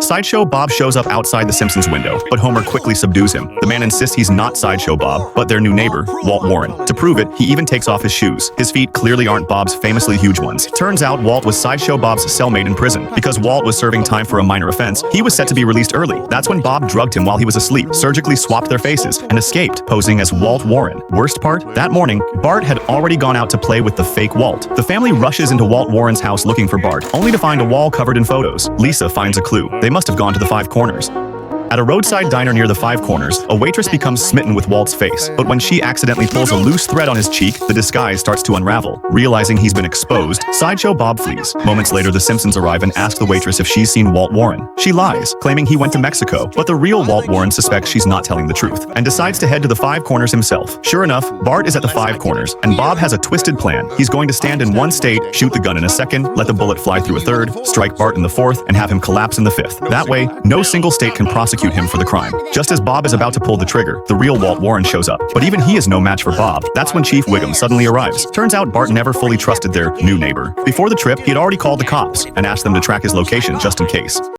Sideshow Bob shows up outside the Simpsons window, but Homer quickly subdues him. The man insists he's not Sideshow Bob, but their new neighbor, Walt Warren. To prove it, he even takes off his shoes. His feet clearly aren't Bob's famously huge ones. Turns out Walt was Sideshow Bob's cellmate in prison. Because Walt was serving time for a minor offense, he was set to be released early. That's when Bob drugged him while he was asleep, surgically swapped their faces, and escaped, posing as Walt Warren. Worst part? That morning, Bart had already gone out to play with the fake Walt. The family rushes into Walt Warren's house looking for Bart, only to find a wall covered in photos. Lisa finds a clue. They must have gone to the Five Corners. At a roadside diner near the Five Corners, a waitress becomes smitten with Walt's face, but when she accidentally pulls a loose thread on his cheek, the disguise starts to unravel. Realizing he's been exposed, Sideshow Bob flees. Moments later, the Simpsons arrive and ask the waitress if she's seen Walt Warren. She lies, claiming he went to Mexico, but the real Walt Warren suspects she's not telling the truth, and decides to head to the Five Corners himself. Sure enough, Bart is at the Five Corners, and Bob has a twisted plan. He's going to stand in one state, shoot the gun in a second, let the bullet fly through a third, strike Bart in the fourth, and have him collapse in the fifth. That way, no single state can prosecute him for the crime. Just as Bob is about to pull the trigger, the real Walt Warren shows up. But even he is no match for Bob. That's when Chief Wiggum suddenly arrives. Turns out Bart never fully trusted their new neighbor. Before the trip, he had already called the cops and asked them to track his location just in case.